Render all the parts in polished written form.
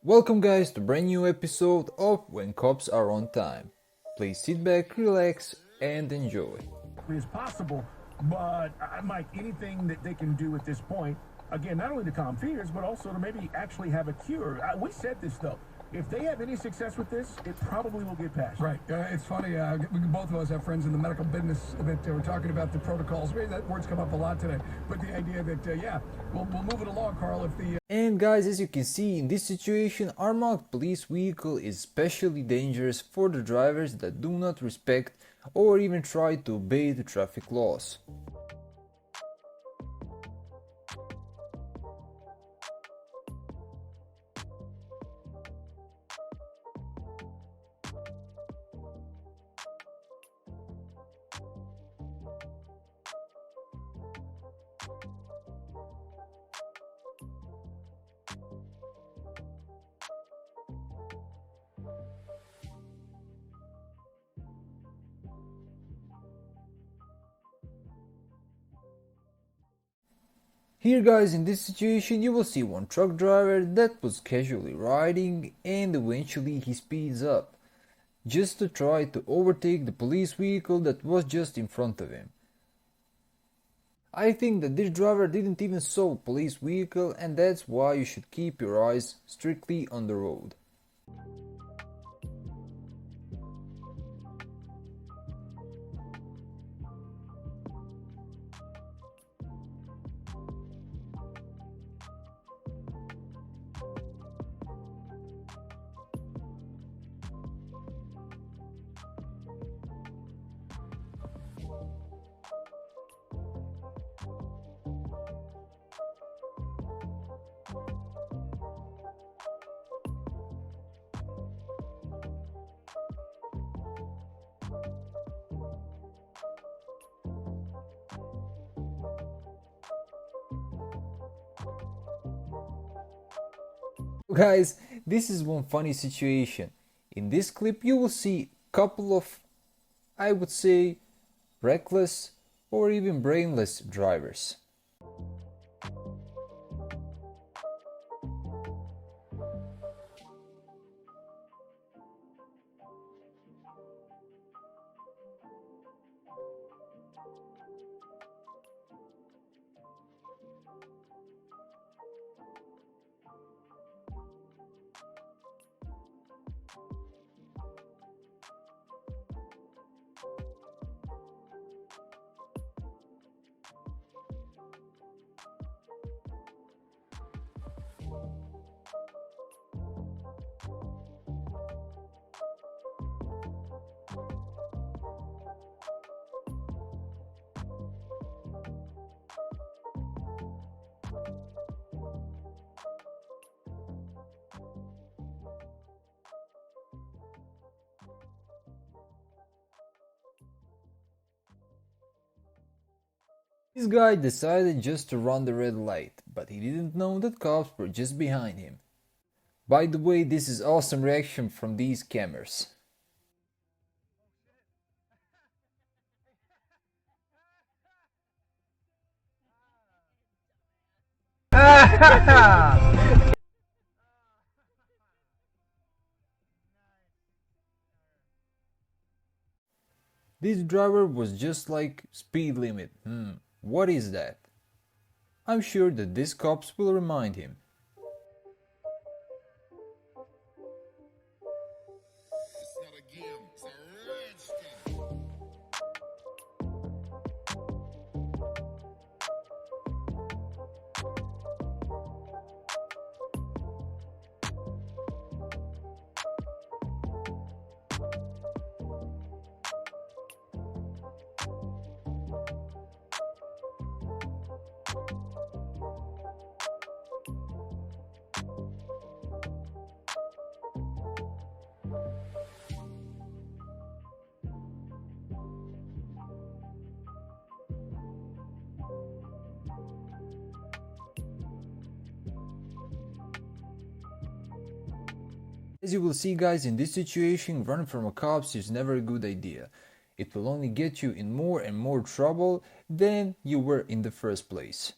Welcome guys to a brand new episode of When Cops Are on Time. Please sit back, relax and enjoy. As possible, but Mike, anything that they can do at this point, again, not only to calm fears, but also to maybe actually have a cure. We said this though. If they have any success with this, it probably will get passed. Right. It's funny. Both of us have friends in the medical business that we're talking about the protocols. Maybe that word's come up a lot today. But the idea that, we'll move it along, Carl, if the... And guys, as you can see, in this situation, our marked police vehicle is especially dangerous for the drivers that do not respect or even try to obey the traffic laws. Here guys, in this situation you will see one truck driver that was casually riding and eventually he speeds up just to try to overtake the police vehicle that was just in front of him. I think that this driver didn't even saw a police vehicle, and that's why you should keep your eyes strictly on the road. Guys, this is one funny situation. In this clip you will see a couple of, I would say, reckless or even brainless drivers. This guy decided just to run the red light, but he didn't know that cops were just behind him. By the way, this is awesome reaction from these cameras. This driver was just like speed limit. What is that? I'm sure that these cops will remind him. It's not a game, it's a rage thing. As you will see guys, in this situation, running from a cops is never a good idea. It will only get you in more and more trouble than you were in the first place.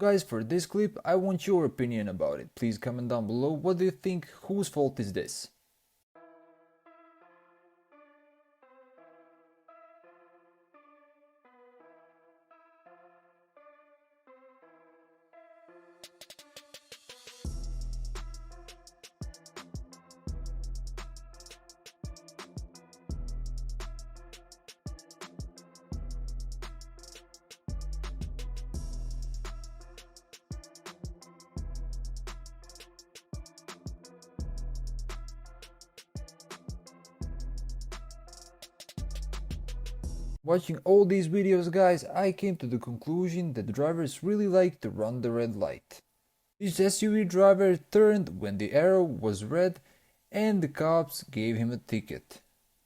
Guys, for this clip, I want your opinion about it. Please comment down below. What do you think? Whose fault is this? Watching all these videos, guys, I came to the conclusion that drivers really like to run the red light. This SUV driver turned when the arrow was red and the cops gave him a ticket.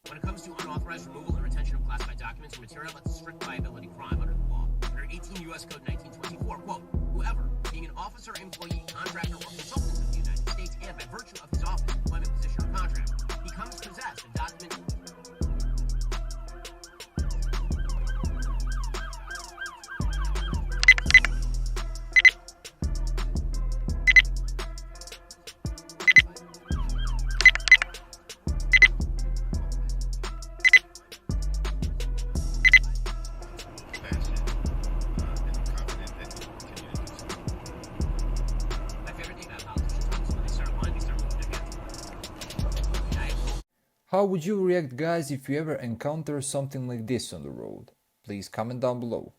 When it comes to unauthorized removal and retention of classified documents or material, that's a strict liability crime under the law. Under 18 U.S. Code 1924, quote, whoever, being an officer, employee, contractor, or consultant of the United States, and by virtue of his office, employment, position, or contract, becomes possessed of documents. How would you react, guys, if you ever encounter something like this on the road? Please comment down below.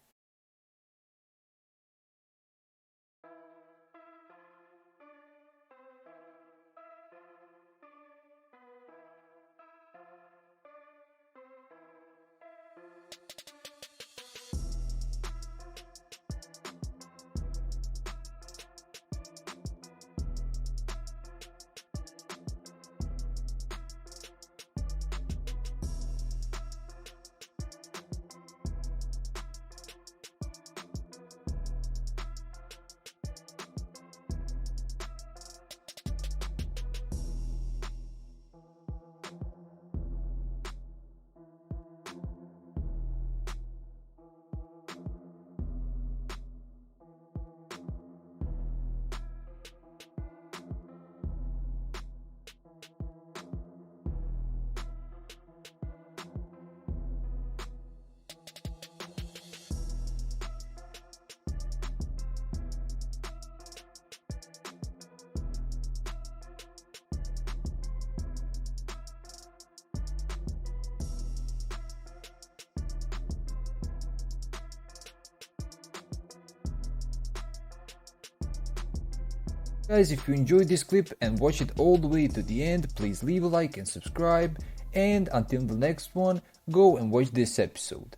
Guys, if you enjoyed this clip and watch it all the way to the end, please leave a like and subscribe. And until the next one, go and watch this episode.